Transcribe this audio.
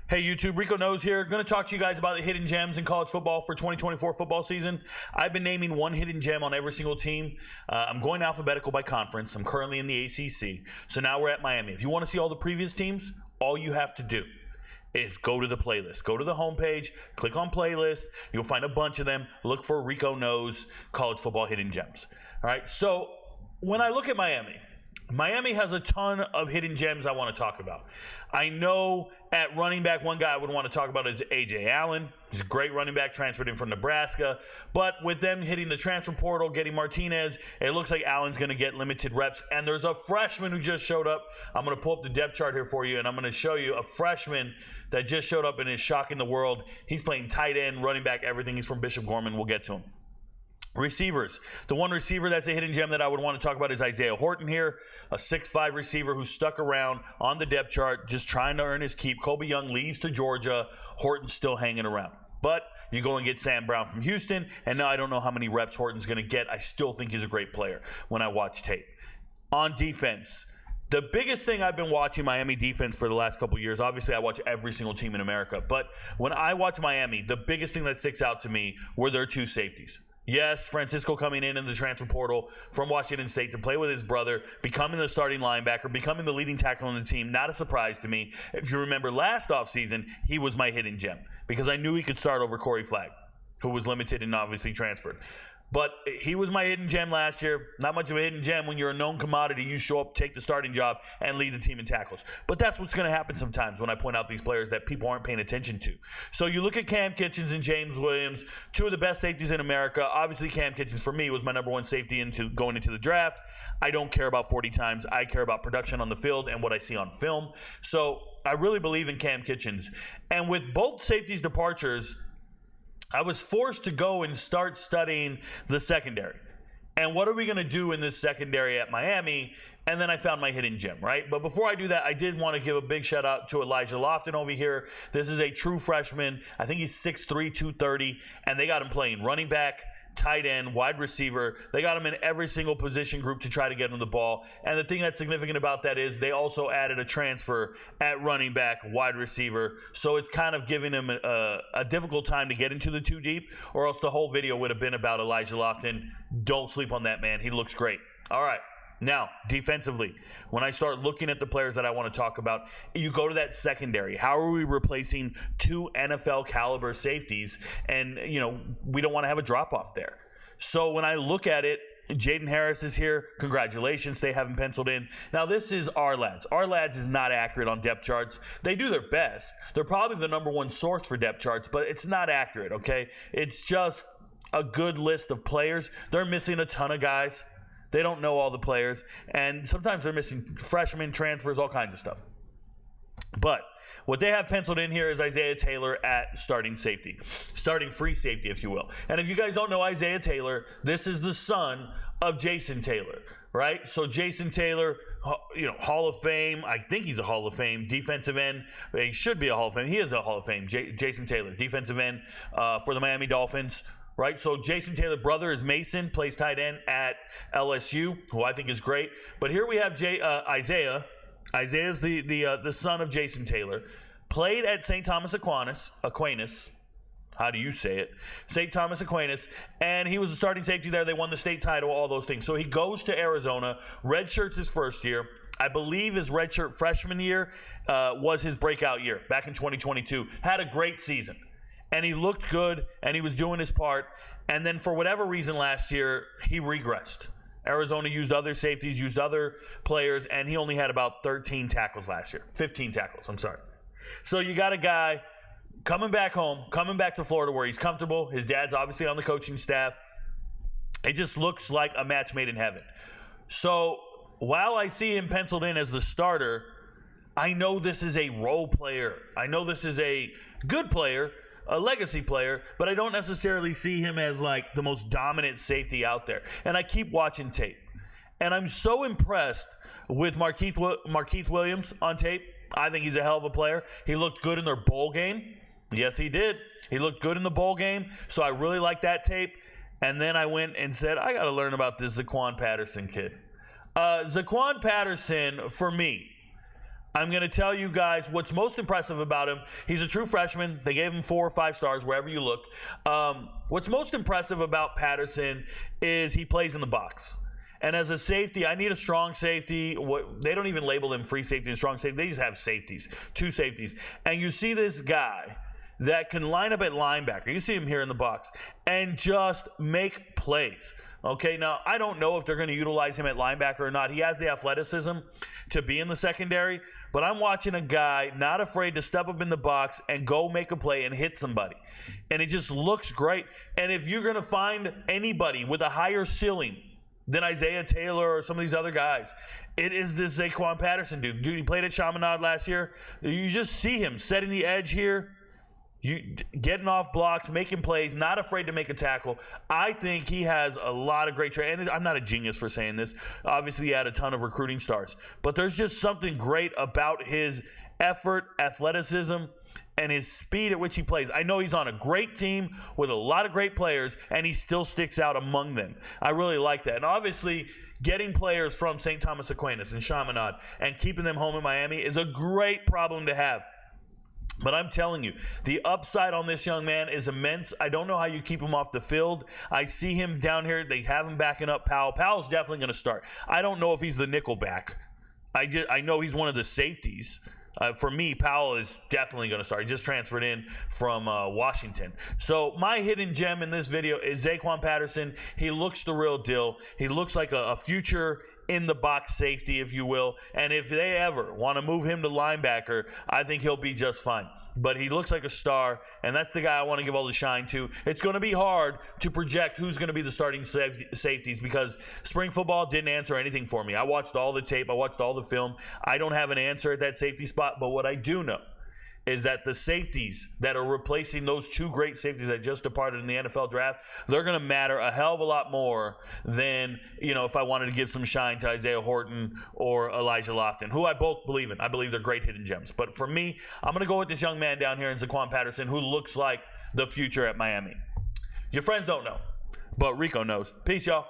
Hey YouTube, RicoKnows here. Going to talk to you guys about the hidden gems in college football for 2024 football season. I've been naming one hidden gem on every single team. I'm going alphabetical by conference. I'm currently in the ACC. So now we're at Miami. If you want to see all the previous teams, all you have to do is go to the playlist. Go to the homepage, click on playlist. You'll find a bunch of them. Look for RicoKnows college football hidden gems. All right. So when I look at Miami has a ton of hidden gems I want to talk about. I know at running back, one guy I would want to talk about is A.J. Allen. He's a great running back, transferred in from Nebraska. But with them hitting the transfer portal, getting Martinez, it looks like Allen's going to get limited reps. And there's a freshman who just showed up. I'm going to pull up the depth chart here for you, and I'm going to show you a freshman that just showed up and is shocking the world. He's playing tight end, running back, everything. He's from Bishop Gorman. We'll get to him. Receivers. The one receiver that's a hidden gem that I would want to talk about is Isaiah Horton here, a 6'5 receiver who stuck around on the depth chart, just trying to earn his keep. Kobe Young leaves to Georgia. Horton's still hanging around. But you go and get Sam Brown from Houston, and now I don't know how many reps Horton's going to get. I still think he's a great player when I watch tape. On defense, the biggest thing I've been watching Miami defense for the last couple of years, obviously I watch every single team in America, but when I watch Miami, the biggest thing that sticks out to me were their two safeties. Yes, Francisco coming in the transfer portal from Washington State to play with his brother, becoming the starting linebacker, becoming the leading tackle on the team. Not a surprise to me. If you remember last offseason, he was my hidden gem because I knew he could start over Corey Flagg, who was limited and obviously transferred. But he was my hidden gem last year. Not much of a hidden gem when you're a known commodity. You show up, take the starting job, and lead the team in tackles. But that's what's going to happen sometimes when I point out these players that people aren't paying attention to. So you look at Cam Kitchens and James Williams, two of the best safeties in America. Obviously, Cam Kitchens, for me, was my number one safety going into the draft. I don't care about 40 times. I care about production on the field and what I see on film. So I really believe in Cam Kitchens. And with both safeties' departures, I was forced to go and start studying the secondary. And what are we going to do in this secondary at Miami? And then I found my hidden gem, right? But before I do that, I did want to give a big shout out to Elijah Lofton over here. This is a true freshman. I think he's 6'3", 230, and they got him playing running back, tight end, wide receiver. They got him in every single position group to try to get him the ball. And the thing that's significant about that is they also added a transfer at running back, wide receiver. So it's kind of giving him a difficult time to get into the two deep, or else the whole video would have been about Elijah Lofton. Don't sleep on that man. He looks great. All right. Now, defensively, when I start looking at the players that I want to talk about, you go to that secondary. How are we replacing two NFL caliber safeties? And, we don't want to have a drop-off there. So when I look at it, Jaden Harris is here. Congratulations. They have him penciled in. Now, this is our lads. Our lads is not accurate on depth charts. They do their best. They're probably the number one source for depth charts, but it's not accurate, okay? It's just a good list of players. They're missing a ton of guys. They don't know all the players, and sometimes they're missing freshmen, transfers, all kinds of stuff. But what they have penciled in here is Isaiah Taylor at starting safety, starting free safety, if you will. And if you guys don't know Isaiah Taylor, this is the son of Jason Taylor, right? So Jason Taylor, Hall of Fame. I think he's a Hall of Fame defensive end. He should be a Hall of Fame. He is a Hall of Fame. Jason Taylor, defensive end for the Miami Dolphins. Right, so Jason Taylor's brother is Mason, plays tight end at LSU, who I think is great. But here we have Isaiah. Isaiah's the son of Jason Taylor. Played at St. Thomas Aquinas. How do you say it? St. Thomas Aquinas. And he was a starting safety there. They won the state title, all those things. So he goes to Arizona, redshirts his first year. I believe his redshirt freshman year was his breakout year back in 2022. Had a great season. And he looked good, and he was doing his part. And then for whatever reason last year, he regressed. Arizona used other safeties, used other players, and he only had about 13 tackles last year. 15 tackles, I'm sorry. So you got a guy coming back home, coming back to Florida where he's comfortable. His dad's obviously on the coaching staff. It just looks like a match made in heaven. So while I see him penciled in as the starter, I know this is a role player. I know this is a good player, a legacy player, but I don't necessarily see him as like the most dominant safety out there. And I keep watching tape. And I'm so impressed with Markeith Williams on tape. I think he's a hell of a player. He looked good in their bowl game. Yes, he did. He looked good in the bowl game. So I really like that tape. And then I went and said, I got to learn about this Zaquan Patterson kid. Zaquan Patterson, for me, I'm going to tell you guys what's most impressive about him. He's a true freshman. They gave him 4 or 5 stars wherever you look. What's most impressive about Patterson is he plays in the box. And as a safety, I need a strong safety. They don't even label them free safety and strong safety. They just have safeties, 2 safeties. And you see this guy that can line up at linebacker. You see him here in the box and just make plays. Okay, now I don't know if they're going to utilize him at linebacker or not. He has the athleticism to be in the secondary, but I'm watching a guy not afraid to step up in the box and go make a play and hit somebody. And it just looks great. And if you're going to find anybody with a higher ceiling than Isaiah Taylor or some of these other guys, it is this Zaquan Patterson dude. Dude, he played at Chaminade last year. You just see him setting the edge here. You getting off blocks, making plays, not afraid to make a tackle. I think he has a lot of great traits. And I'm not a genius for saying this. Obviously, he had a ton of recruiting stars. But there's just something great about his effort, athleticism, and his speed at which he plays. I know he's on a great team with a lot of great players, and he still sticks out among them. I really like that. And obviously, getting players from St. Thomas Aquinas and Chaminade and keeping them home in Miami is a great problem to have. But I'm telling you, the upside on this young man is immense. I don't know how you keep him off the field. I see him down here. They have him backing up Powell. Powell's definitely going to start. I don't know if he's the nickel back. I know he's one of the safeties. For me, Powell is definitely going to start. He just transferred in from Washington. So my hidden gem in this video is Zaquan Patterson. He looks the real deal. He looks like a future in the box safety, if you will. And if they ever want to move him to linebacker, I think he'll be just fine. But he looks like a star, and that's the guy I want to give all the shine to. It's going to be hard to project who's going to be the starting safeties because spring football didn't answer anything for me. I watched all the tape. I watched all the film. I don't have an answer at that safety spot, but what I do know is that the safeties that are replacing those 2 great safeties that just departed in the NFL draft, they're going to matter a hell of a lot more than, if I wanted to give some shine to Isaiah Horton or Elijah Lofton, who I both believe in. I believe they're great hidden gems. But for me, I'm going to go with this young man down here in Zaquan Patterson who looks like the future at Miami. Your friends don't know, but Rico knows. Peace, y'all.